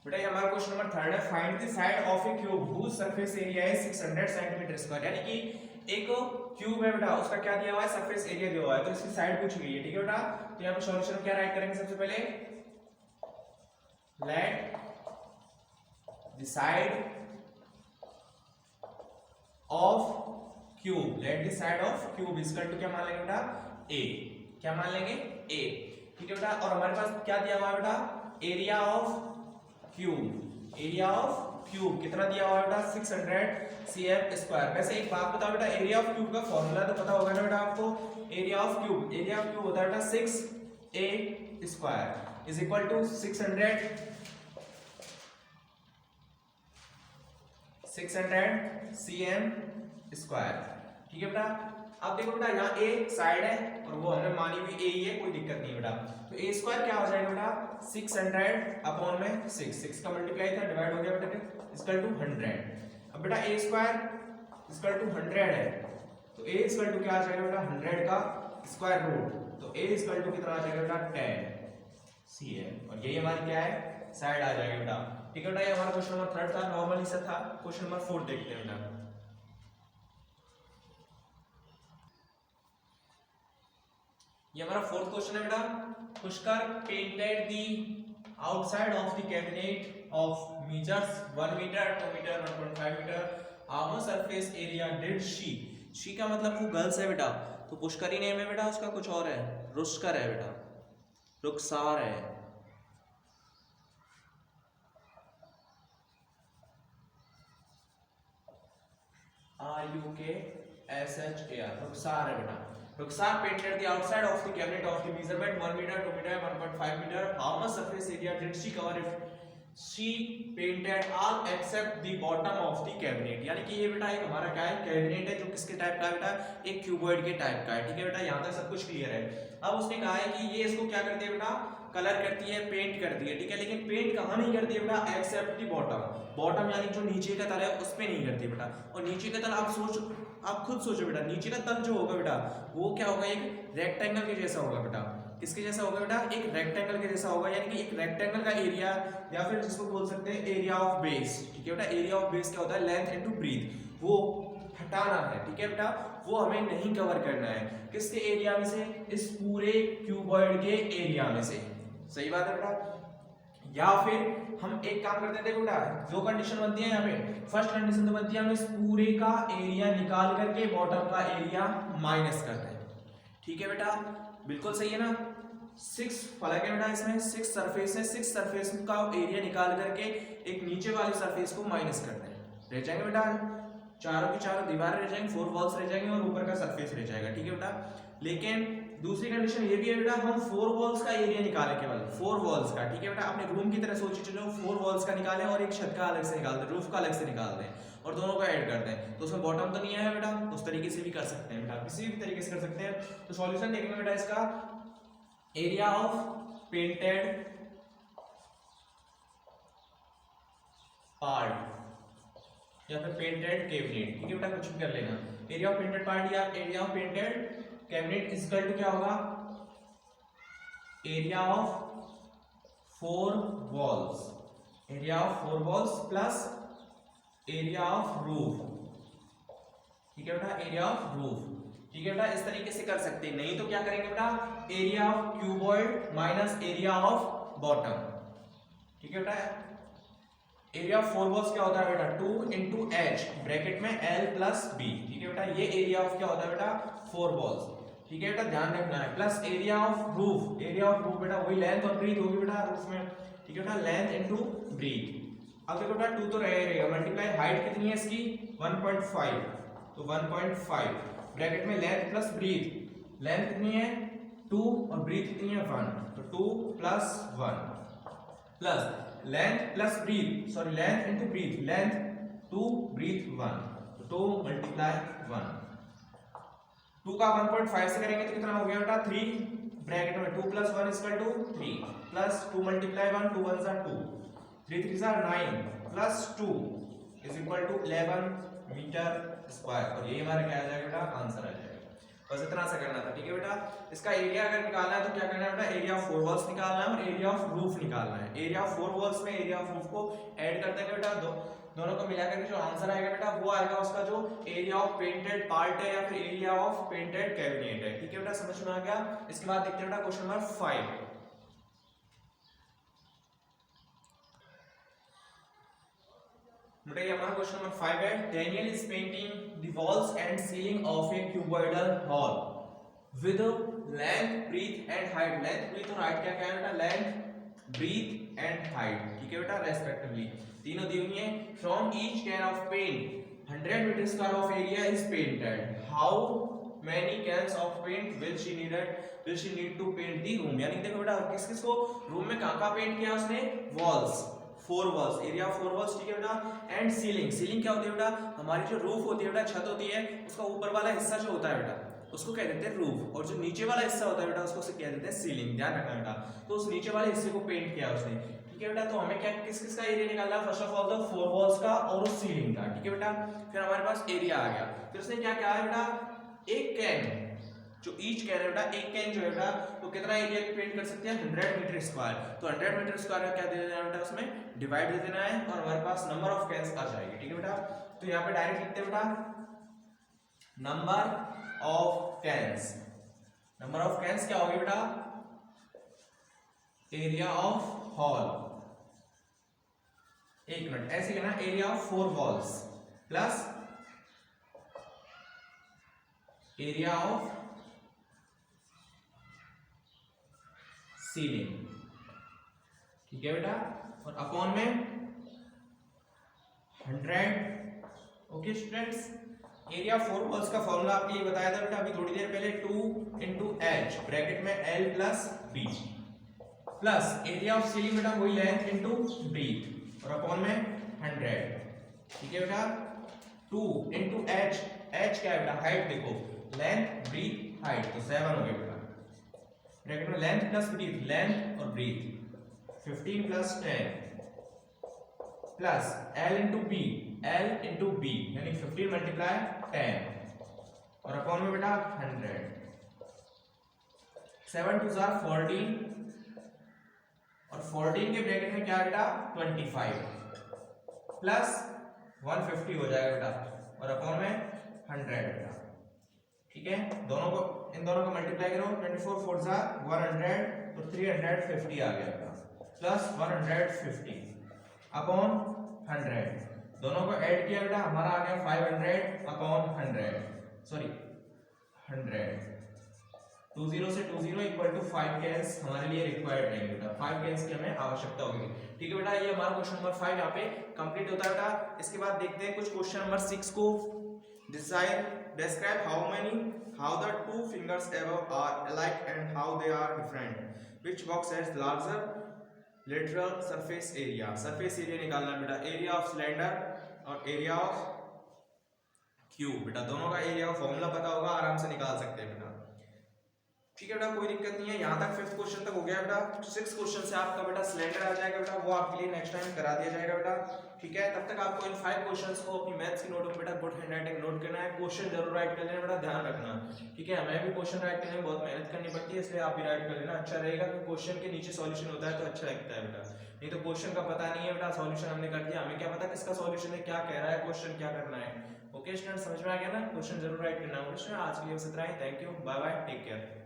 बेटा ये हमारा क्वेश्चन नंबर 3 है, find the side of a cube whose surface area है 600 सेंटीमीटर स्क्वायर। यानी कि एक क्यूब है बेटा, उसका क्या दिया हुआ है, सरफेस एरिया दिया हुआ है, तो इसकी साइड पूछी गई है। ठीक है बेटा, तो यहाँ पे सॉल्यूशन क्या राइट करेंगे, सबसे पहले let the side of cube, let the side of cube equal to क्या मान लेंगे बेटा, ए। क्या मान लेंगे, ए। ठीक है बेटा, और हमारे पास क्या दिया हुआ है बेटा, area of cube. Area of cube कितना दिया हुआ है बेटा, 600 cm स्क्वायर। वैसे एक बात बताओ बेटा, एरिया ऑफ क्यूब का फॉर्मूला तो पता होगा ना बेटा आपको। Area of cube, area of cube होता है बेटा 6a square is equal to 600 cm square. ठीक है बेटा, अब देखो बेटा यहाँ ए साइड है और वो हमने मानी हुई ए ही है, कोई दिक्कत नहीं बेटा। तो ए स्क्वायर क्या हो जाएगा बेटा, 600 अपॉन में 6 का मल्टीप्लाई था, डिवाइड हो गया बेटा, इक्वल टू 100। अब बेटा ए स्क्वायर इक्वल टू 100 है, तो ए इक्वल टू क्या आ जाएगा बेटा, 100 का स्क्वायर रूट, तो ए इक्वल टू कितना आ जाएगा बेटा, 10 cm, और यही हमारी क्या है, साइड आ जाएगा बेटा। ठीक है बेटा, ये हमारा क्वेश्चन नंबर 3 था, नॉर्मल ही सा था। क्वेश्चन नंबर 4 देखते हैं बेटा। ये हमारा 4th क्वेश्चन है बेटा, Pushkar painted the outside of the cabinet of measures 1 metre, 2 metre, 1.5 metre. How much surface area did she. She का मतलब वो गर्ल्स है बेटा, तो पुष्कर ही नेम है बेटा, उसका कुछ और है, रुस्कर है बेटा, रुखसार है। RUKSHAR, रुखसार है बेटा। रुखसार painted the outside of the cabinet of the measurement 1 meter, 2 meter, 1.5 meter. How much surface area did she cover if she painted all except the bottom of the cabinet? यानी कि ये बेटा एक हमारा क्या है, कैबिनेट है, जो किसके टाइप का है बेटा, एक क्यूबॉइड के टाइप का है। ठीक है बेटा, यहाँ तक सब कुछ क्लियर है। अब उसने कहा है कि ये इसको क्या करती है बेटा, कलर करती है, पेंट करती है। ठीक है, लेकिन पेंट कहाँ नहीं करती है बेटा, एक्सेप्ट दी बॉटम। बॉटम यानी जो नीचे का तल है उस पे नहीं करती बेटा। और नीचे का तल आप खुद सोचो बेटा, नीचे का तल जो होगा बेटा वो क्या होगा, एक रेक्टेंगल के जैसा होगा बेटा। किसके जैसा होगा बेटा, एक रेक्टेंगल के जैसा होगा, यानी कि एक रेक्टेंगल का एरिया, या फिर जिसको बोल सकते हैं एरिया ऑफ बेस। ठीक है बेटा, एरिया ऑफ बेस क्या होता है, लेंथ इनटू ब्रीथ, वो हटाना है। ठीक है बेटा, वो हमें नहीं कवर करना है, किसके एरिया में से, इस पूरे क्यूबॉइड के एरिया में से। सही बात है बेटा। या फिर हम एक काम करते हैं, देखो बेटा जो कंडीशन बनती है यहाँ पे, फर्स्ट कंडीशन तो बनती है हम इस पूरे का एरिया निकाल करके बॉटम का एरिया माइनस करते हैं। ठीक है बेटा, बिल्कुल सही है ना। 6 फलक है बेटा, इसमें 6 सरफेस है, 6 सरफेस का एरिया निकाल करके एक नीचे वाली सरफेस को माइनस करते हैं। रह जाएंगे बेटा चारों की चारों दीवारें रह जाएंगी, 4 वॉल्स रह जाएंगे और ऊपर का सरफेस रह जाएगा। ठीक है बेटा, लेकिन दूसरी कंडीशन ये भी है बेटा, हम 4 वॉल्स का एरिया निकाले, केवल 4 वॉल्स का। ठीक है बेटा, अपने रूम की तरह सोचिए, चलो 4 वॉल्स का निकालें और एक छत का अलग से निकाल दें, रूफ का अलग से निकाल दें और दोनों को ऐड कर दें, तो उसमें बॉटम तो नहीं आया बेटा। उस तरीके से भी कर सकते हैं बेटा, किसी भी तरीके से कर सकते हैं। तो सॉल्यूशन देखेंगे बेटा इसका, एरिया ऑफ पेंटेड पार्ट या फिर पेंटेड कैबिनेट। ठीक है बेटा, कुछ भी कर लेना। एरिया ऑफ पेंटेड पार्ट या area of painted cabinet equal to क्या होगा, area of 4 walls, area of 4 walls plus area of roof. ठीक है बेटा, एरिया ऑफ रूफ। ठीक है बेटा, इस तरीके से कर सकते हैं। नहीं तो क्या करेंगे बेटा, area of cuboid minus area of bottom. ठीक है बेटा, एरिया ऑफ 4 वॉल्स क्या होता है बेटा, 2 इंटू एच ब्रैकेट में L प्लस बी। ठीक है बेटा, ये एरिया ऑफ क्या होता है बेटा, 4 वॉल्स। ठीक है बेटा, ध्यान रखना है, plus area of roof. Area of roof बेटा वही लेंथ और ब्रीथ होगी बेटा रूफ में। ठीक है बेटा, लेंथ इनटू ब्रीथ। अब देखो बेटा 2 तो रहेगा, मल्टीप्लाई हाइट कितनी है इसकी, 1.5, तो 1.5 ब्रैकेट में लेंथ प्लस ब्रीथ। लेंथ कितनी है 2 और ब्रीथ कितनी है 1, तो 2 plus 1 plus length plus breadth, sorry length into breadth, length 2 breadth 1, तो 2 मल्टीप्लाई 1। 2 का 1.5 से करेंगे तो कितना हो गया बेटा 3 ब्रैकेट में 2 plus 1 equal to 3 plus 2 multiply 1, 2 1 जार 2, 3 3 जार 9 plus 2 is equal to 11 metre square. और यही हमारा क्या आ जाएगा बेटा, आंसर आ जाएगा। बस इतना सा करना था, ठीक है बेटा। इसका एरिया अगर निकालना है तो क्या करना है बेटा, एरिया ऑफ 4 वॉल्स निकालना है और एरिया ऑफ रूफ निकालना है। एरिया ऑफ 4 वॉल्स में एरिया ऑफ रूफ को ऐड कर देंगे बेटा, दोनों को मिलाकर के जो आंसर आएगा बेटा वो आएगा उसका जो एरिया ऑफ पेंटेड पार्ट है या फिर एरिया ऑफ पेंटेड कैबिनेट है, ठीक है बेटा, समझ में आ गया। इसके बाद देखते हैं बेटा क्वेश्चन नंबर 5। बेटा ये हमारा क्वेश्चन नंबर 5 है। Daniel is painting the walls and ceiling of a cuboidal hall with length, breadth and height. Length, breadth और हाइट क्या क्या है बेटा, लेंथ, ब्रीथ एंड हाइट, ठीक है बेटा, रेस्पेक्टिवली तीनों दी हुई है। From each can of paint 100 metre square of area is painted, how many cans of paint will she need to paint the room. यानी देखो बेटा किस किस को रूम में कहां-कहां पेंट किया उसने, वॉल्स, 4 वॉल्स, एरिया 4 वॉल्स, ठीक है बेटा। एंड सीलिंग, सीलिंग क्या होती है बेटा, हमारी जो रूफ होती है बेटा, छत होती है, उसका ऊपर वाला हिस्सा जो होता है बेटा उसको कह देते हैं रूफ, और जो नीचे वाला हिस्सा होता है बेटा उसको कह देते हैं सीलिंग। ध्यान रखना बेटा, तो उस नीचे वाले हिस्से को पेंट किया उसने, ठीक है बेटा। तो हमें क्या किस किस का एरिया निकालना है, फर्स्ट ऑफ ऑल तो 4 वॉल्स का और उस सीलिंग का, ठीक है बेटा। फिर हमारे पास एरिया आ गया, फिर उसने क्या किया है बेटा, एक कैन, जो ईच कैन है बेटा, एक कैन जो है बेटा तो कितना एरिया पेंट कर सकते हैं, 100 मीटर स्क्वायर। तो 100 मीटर स्क्वायर का क्या दे देना है बेटा, उसमें डिवाइड दे देना है और हमारे पास नंबर ऑफ कैन्स आ जाएगी, ठीक है बेटा। तो यहाँ पे डायरेक्ट लिखते हैं बेटा number of cans. Number of cans क्या होगी बेटा, एरिया ऑफ हॉल, एक मिनट ऐसे कहना, area of 4 walls plus area of ceiling, ठीक है बेटा, और अपॉन में 100। ओके स्टूडेंट्स, एरिया 4 वॉल्स का फॉर्मूला आपको ये बताया था बेटा अभी थोड़ी देर पहले, 2 into h ब्रैकेट में l plus b plus area of ceiling बेटा वही लेंथ इनटू ब्रीथ और अपॉन में 100, ठीक है बेटा। 2 into h, h क्या है बेटा, हाइट देखो, लेंथ ब्रीथ हाइट, तो 7 हो गया बेटा, ब्रैकेट में लेंथ प्लस ब्रीथ, लेंथ और breadth 15 plus 10 plus l into b, l into b यानी 15 मल्टीप्लाई 10 और अपॉन में बेटा 100। 7 2 जार 14 और 14 के ब्रैकेट में क्या बेटा 25 प्लस 150 हो जाएगा बेटा और अपॉन में 100 बेटा, ठीक है। दोनों को, इन दोनों को मल्टीप्लाई करो, 24 4 जार 100 तो 350 आ गया बेटा प्लस 150 अपॉन 100, दोनों को ऐड किया बेटा हमारा आ गया 500 अपॉन 100, सॉरी 100, 20 से 20 इक्वल टू 5 कैन्स हमारे लिए रिक्वायर्ड है बेटा, 5 कैन्स की हमें आवश्यकता होगी, ठीक है बेटा। ये हमारा क्वेश्चन नंबर 5 यहाँ पे कंप्लीट होता है बेटा। इसके बाद देखते हैं कुछ क्वेश्चन नंबर 6 को। describe how the two fingers above are alike and how they are different, which box has larger lateral surface area। surface area निकालना है बेटा, एरिया ऑफ सिलेंडर और एरिया ऑफ क्यूब, बेटा दोनों का एरिया का formula पता होगा, आराम से निकाल सकते हैं बेटा, ठीक है बेटा, कोई दिक्कत नहीं है। यहाँ तक 5th क्वेश्चन तक हो गया बेटा। 6th क्वेश्चन से आपका बेटा सिलेंडर आ जाएगा बेटा, वो आपके लिए नेक्स्ट टाइम करा दिया जाएगा बेटा, ठीक है। तब तक आपको इन 5 क्वेश्चंस को अपनी मैथ्स की नोटबुक बेटा गुड हैंडराइटिंग नोट करना है, क्वेश्चन जरूर राइट कर लेना बेटा, ध्यान रखना, ठीक है। हमें भी क्वेश्चन राइट करने में बहुत मेहनत करनी पड़ती है, इसलिए आप भी राइट कर लेना, अच्छा रहेगा कि क्वेश्चन के नीचे सॉल्यूशन होता है तो अच्छा लगता है बेटा, नहीं तो क्वेश्चन का पता नहीं है बेटा, सॉल्यूशन हमने कर दिया, हमें क्या पता किसका सॉल्यूशन है, क्या कह रहा है क्वेश्चन, क्या करना है। ओके स्टूडेंट, समझ में आ गया ना, क्वेश्चन जरूर राइट करना है। आज के लिए बस इतना ही, thank you, bye bye, take care.